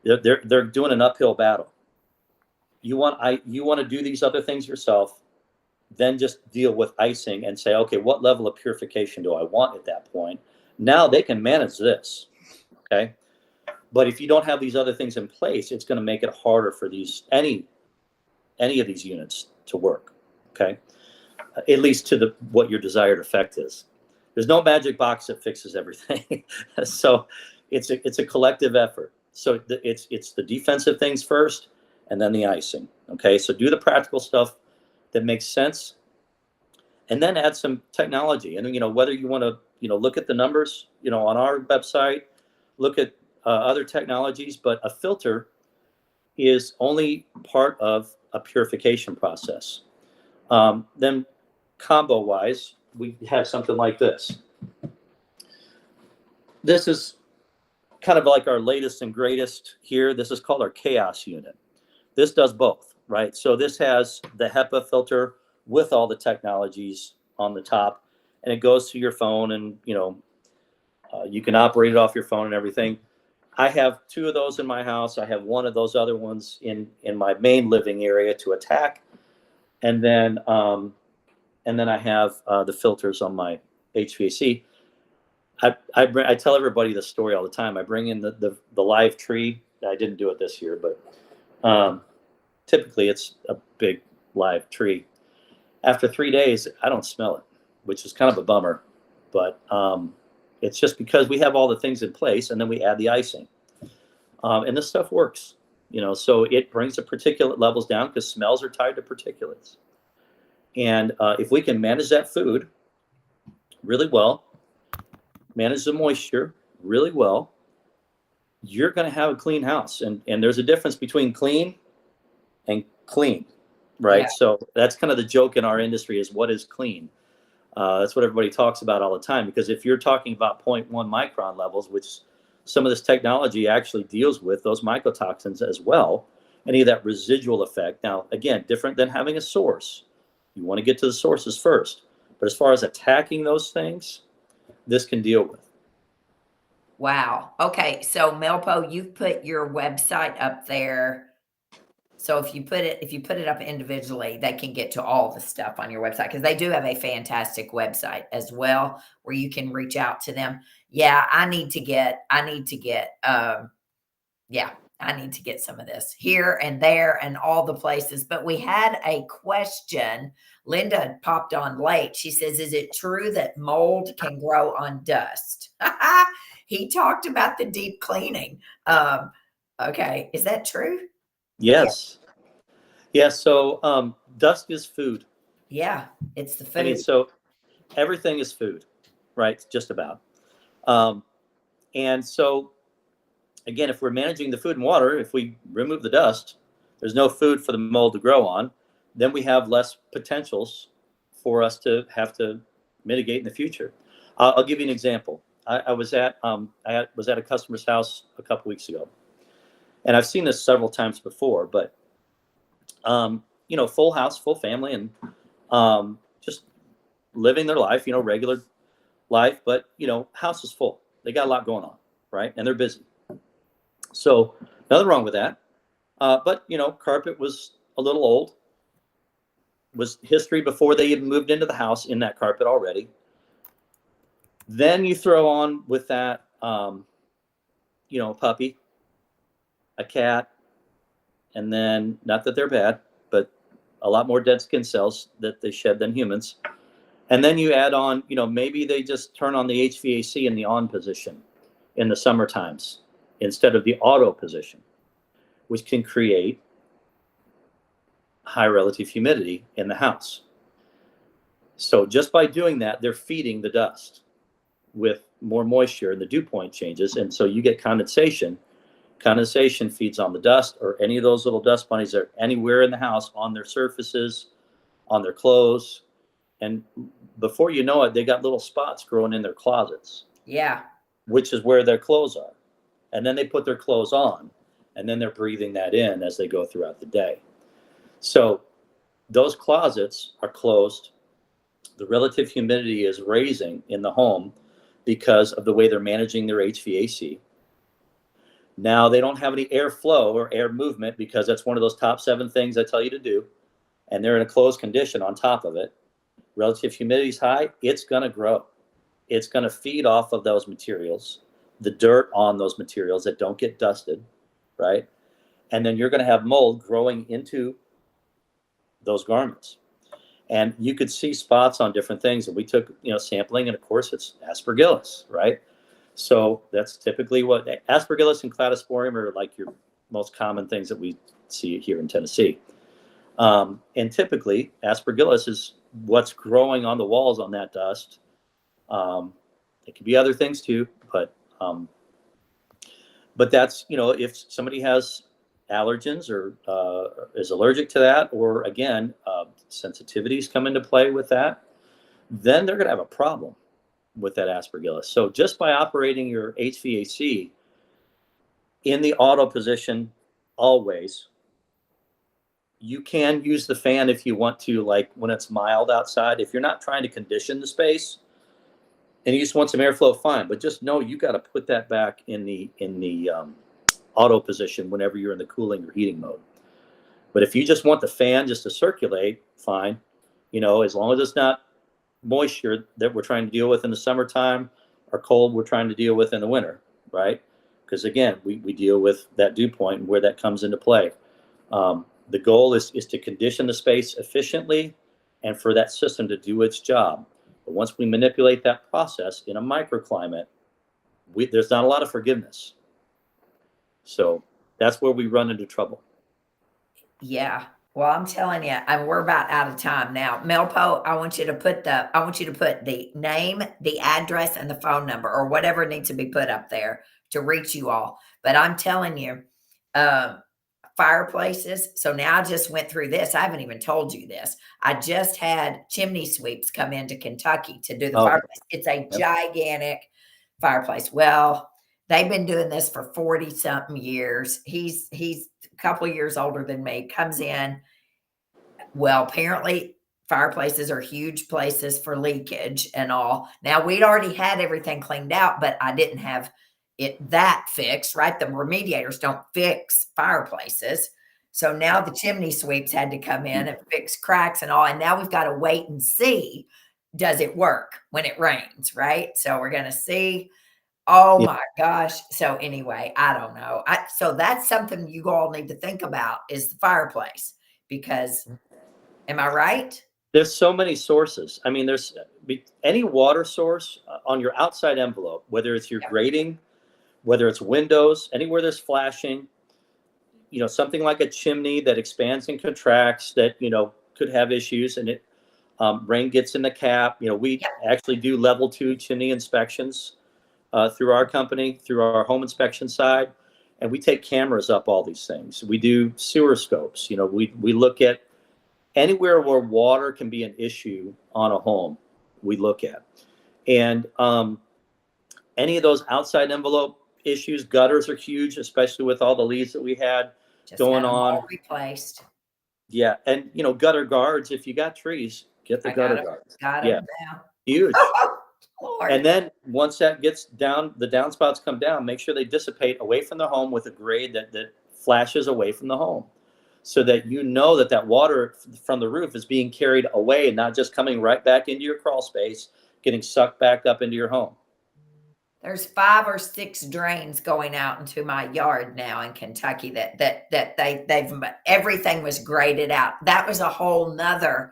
They're doing an uphill battle. You want to do these other things yourself, then just deal with icing and say, okay, what level of purification do I want at that point? Now they can manage this, okay? But if you don't have these other things in place, it's going to make it harder for any of these units to work, okay? At least to what your desired effect is. There's no magic box that fixes everything. So it's a collective effort. So it's the defensive things first, and then the icing, okay? So do the practical stuff that makes sense, and then add some technology. And whether you want to look at the numbers on our website, look at other technologies, but a filter is only part of a purification process. Then combo wise, we have something like this. This is kind of like our latest and greatest here. This is called our chaos unit. This does both, right? So this has the HEPA filter with all the technologies on the top, and it goes to your phone, and you can operate it off your phone and everything. I have 2 of those in my house. I have 1 of those other ones in my main living area to attack, and then I have the filters on my HVAC. I tell everybody this story all the time. I bring in the live tree. I didn't do it this year, but typically it's a big live tree. After 3 days, I don't smell it, which is kind of a bummer. But it's just because we have all the things in place, and then we add the icing. And this stuff works, so it brings the particulate levels down because smells are tied to particulates. And if we can manage that food really well, manage the moisture really well, you're going to have a clean house. And there's a difference between clean and clean, right? Yeah. So that's kind of the joke in our industry, is what is clean? That's what everybody talks about all the time, because if you're talking about 0.1 micron levels, which some of this technology actually deals with those mycotoxins as well, any of that residual effect. Now, again, different than having a source. You want to get to the sources first. But as far as attacking those things, this can deal with. Wow. Okay. So Melpo, you've put your website up there. So if you put it up individually, they can get to all the stuff on your website, because they do have a fantastic website as well where you can reach out to them. Yeah, I need to get some of this here and there and all the places. But we had a question. Linda popped on late. She says, is it true that mold can grow on dust? He talked about the deep cleaning. Okay. Is that true? Yes. Yeah. So dust is food. Yeah. It's the food. I mean, so everything is food, right? Just about. And so, again, if we're managing the food and water, if we remove the dust, there's no food for the mold to grow on, then we have less potentials for us to have to mitigate in the future. I'll give you an example. I was at a customer's house a couple weeks ago, and I've seen this several times before, but full house, full family, and just living their life, regular life, but house is full. They got a lot going on, right? And they're busy. So nothing wrong with that. But carpet was a little old. Was history before they even moved into the house in that carpet already. Then you throw on with that, a puppy, a cat, and then, not that they're bad, but a lot more dead skin cells that they shed than humans. And then you add on, maybe they just turn on the HVAC in the on position in the summer times instead of the auto position, which can create high relative humidity in the house. So just by doing that, they're feeding the dust with more moisture and the dew point changes. And so you get condensation. Condensation feeds on the dust, or any of those little dust bunnies that are anywhere in the house, on their surfaces, on their clothes. And before you know it, they got little spots growing in their closets. Yeah. Which is where their clothes are. And then they put their clothes on, and then they're breathing that in as they go throughout the day. So those closets are closed. The relative humidity is raising in the home because of the way they're managing their HVAC. Now they don't have any airflow or air movement, because that's one of those top 7 things I tell you to do. And they're in a closed condition on top of it. Relative humidity is high, it's going to grow. It's going to feed off of those materials, the dirt on those materials that don't get dusted, right? And then you're going to have mold growing into those garments. And you could see spots on different things. And we took, sampling, and of course it's aspergillus, right? So that's typically what aspergillus and cladosporium are like your most common things that we see here in Tennessee. And typically aspergillus is what's growing on the walls on that dust. It could be other things too, but that's, if somebody has allergens or is allergic to that, or again, sensitivities come into play with that, then they're going to have a problem with that aspergillus. So just by operating your HVAC in the auto position always, you can use the fan if you want to, like when it's mild outside. If you're not trying to condition the space and you just want some airflow, fine. But just know you got to put that back in the auto position whenever you're in the cooling or heating mode. But if you just want the fan just to circulate, fine. As long as it's not moisture that we're trying to deal with in the summertime, or cold we're trying to deal with in the winter, right? Because again, we deal with that dew point and where that comes into play. The goal is to condition the space efficiently and for that system to do its job. But once we manipulate that process in a microclimate, there's not a lot of forgiveness. So that's where we run into trouble. Yeah. Well, I'm telling you, we're about out of time now. Melpo, I want you to put the name, the address, and the phone number, or whatever needs to be put up there to reach you all. But I'm telling you, Fireplaces. So now I just went through this. I haven't even told you this. I just had chimney sweeps come into Kentucky to do the fireplace. It's a gigantic fireplace. Well, they've been doing this for 40 something years. He's a couple of years older than me, comes in. Well, apparently fireplaces are huge places for leakage and all. Now we'd already had everything cleaned out, but I didn't have that fixed, right? The remediators don't fix fireplaces. So now the chimney sweeps had to come in and fix cracks and all. And now we've got to wait and see, does it work when it rains, right? So we're going to see. Oh my gosh. So anyway, I don't know. So that's something you all need to think about, is the fireplace, because am I right? There's so many sources. I mean, there's any water source on your outside envelope, whether it's your grating, whether it's windows, anywhere there's flashing, something like a chimney that expands and contracts that, could have issues, and it rain gets in the cap. We actually do level 2 chimney inspections through our company, through our home inspection side, and we take cameras up all these things. We do sewer scopes. We look at anywhere where water can be an issue on a home, we look at. And any of those outside envelope issues, gutters are huge, especially with all the leaves that we had going on. All replaced. Yeah, and gutter guards. If you got trees, get the gutter guards. Got them now. Huge. Lord. And then once that gets down, the downspouts come down. Make sure they dissipate away from the home with a grade that flashes away from the home, so that that water from the roof is being carried away and not just coming right back into your crawl space, getting sucked back up into your home. There's 5 or 6 drains going out into my yard now in Kentucky that they've everything was graded out. That was a whole nother,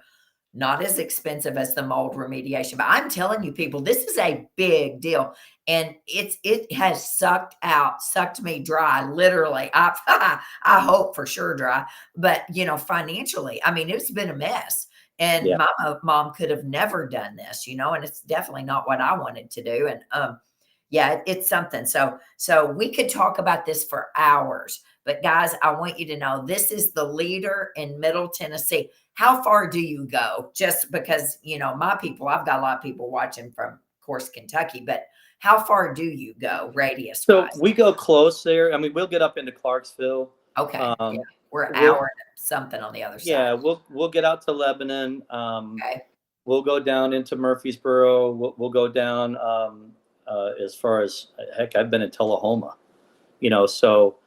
not as expensive as the mold remediation, but I'm telling you, people, this is a big deal, and it has sucked me dry, literally. I hope for sure dry, but financially, I mean, it's been a mess. And my mom could have never done this, and it's definitely not what I wanted to do. And Yeah, it's something. So we could talk about this for hours, but guys, I want you to know this is the leader in Middle Tennessee. How far do you go? Just because, my people, I've got a lot of people watching from, of course, Kentucky, but how far do you go radius So wise? we go close there. I mean, we'll get up into Clarksville. Okay. Yeah. We're an We'll hour and something on the other side. Yeah, we'll get out to Lebanon. Okay. We'll go down into Murfreesboro. We'll go down as far as, heck, I've been in Tullahoma. So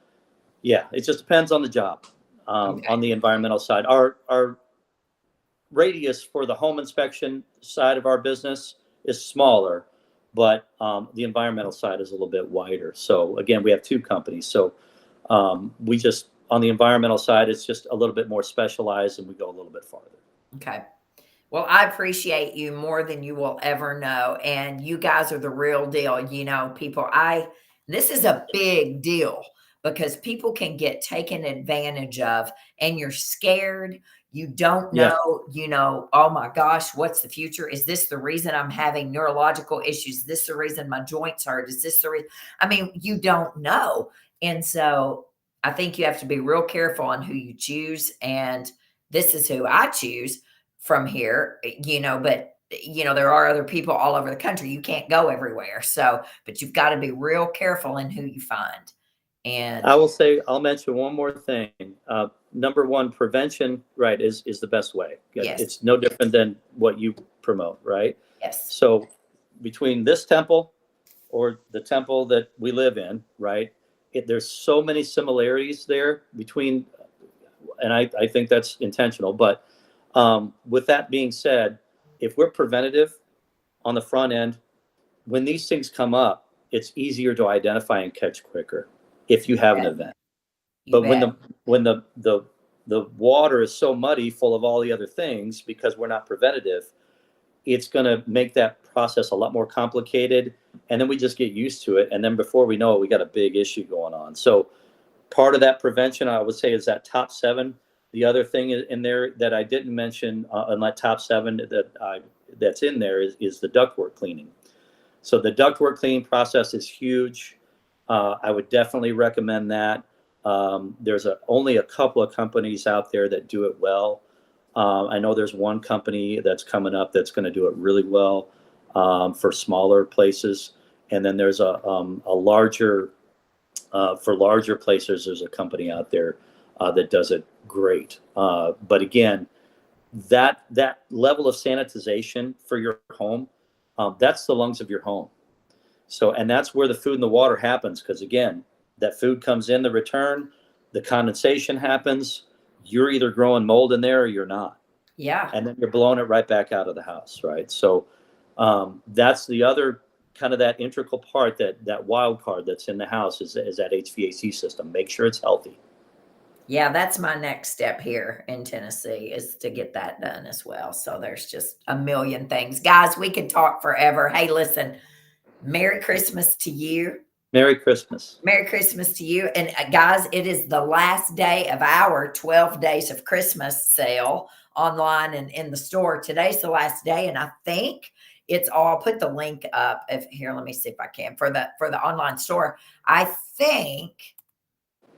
yeah, it just depends on the job. Okay. On the environmental side, our radius for the home inspection side of our business is smaller, but the environmental side is a little bit wider. So again, we have two companies. So we just, on the environmental side, it's just a little bit more specialized, and we go a little bit farther. Okay. Well, I appreciate you more than you will ever know. And you guys are the real deal. People, this is a big deal because people can get taken advantage of and you're scared. You don't Yeah. know, oh my gosh, what's the future? Is this the reason I'm having neurological issues? Is this the reason my joints hurt? Is this the reason? I mean, you don't know. And so I think you have to be real careful on who you choose. And this is who I choose from here, but there are other people all over the country. You can't go everywhere. So, but you've got to be real careful in who you find. And I'll mention one more thing. Number one, prevention, right, is the best way. yes, It's no different than what you promote, right? yes, So between this temple or the temple that we live in, right, there's so many similarities there between, and I think that's intentional. But with that being said, if we're preventative on the front end, when these things come up, it's easier to identify and catch quicker if you have an event. you But bet. when the water is so muddy, full of all the other things, because we're not preventative, it's going to make that process a lot more complicated. And then we just get used to it. And then before we know it, we got a big issue going on. So part of that prevention, I would say, is that top 7. The other thing in there that I didn't mention in that top 7 that's in there is the ductwork cleaning. So the ductwork cleaning process is huge. I would definitely recommend that. There's only a couple of companies out there that do it well. I know there's one company that's coming up that's going to do it really well for smaller places. And then there's a larger, for larger places, there's a company out there that does it great. But again, that level of sanitization for your home, that's the lungs of your home. So, and that's where the food and the water happens. Because again, that food comes in the return, the condensation happens. You're either growing mold in there or you're not. Yeah. And then you're blowing it right back out of the house, right? So that's the other kind of that integral part, that wild card that's in the house is that HVAC system. Make sure it's healthy. Yeah, that's my next step here in Tennessee is to get that done as well. So there's just a million things. Guys, we could talk forever. Hey, listen, Merry Christmas to you. Merry Christmas. Merry Christmas to you. And guys, it is the last day of our 12 days of Christmas sale online and in the store. Today's the last day. And I think I'll put the link up here. Let me see if I can for the online store. I think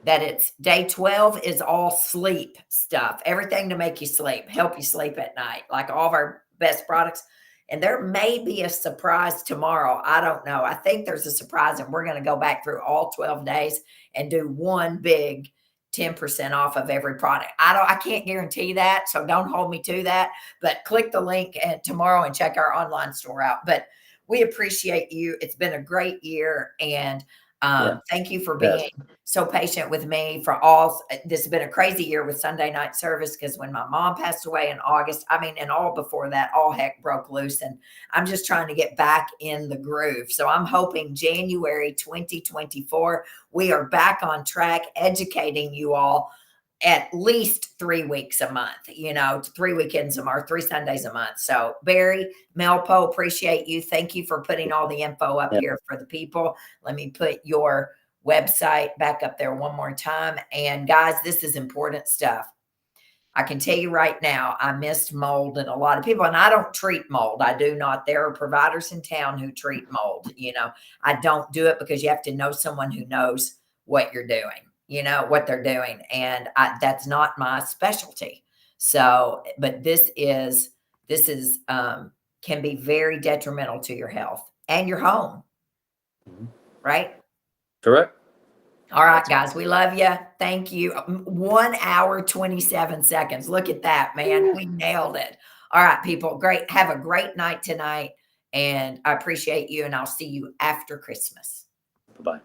that it's day 12 is all sleep stuff, everything to make you sleep, help you sleep at night, like all of our best products. And there may be a surprise tomorrow. I don't know. I think there's a surprise, and we're going to go back through all 12 days and do one big 10% off of every product. I can't guarantee that, so don't hold me to that, but click the link tomorrow and check our online store out. But we appreciate you. It's been a great year, and thank you for being so patient with me for all. This has been a crazy year with Sunday night service because when my mom passed away in August, and all before that, all heck broke loose. And I'm just trying to get back in the groove. So I'm hoping January 2024, we are back on track, educating you all at least 3 weeks a month, 3 weekends a month, 3 Sundays a month. So Barry, Melpo, appreciate you. Thank you for putting all the info up here for the people. Let me put your website back up there one more time. And guys, this is important stuff. I can tell you right now, I missed mold and a lot of people, and I don't treat mold. I do not. There are providers in town who treat mold. I don't do it because you have to know someone who knows what you're doing, what they're doing. And that's not my specialty. So, but this can be very detrimental to your health and your home. Right? Correct. All right, guys, we love you. Thank you. 1 hour, 27 seconds. Look at that, man. We nailed it. All right, people. Great. Have a great night tonight. And I appreciate you. And I'll see you after Christmas. Bye-bye.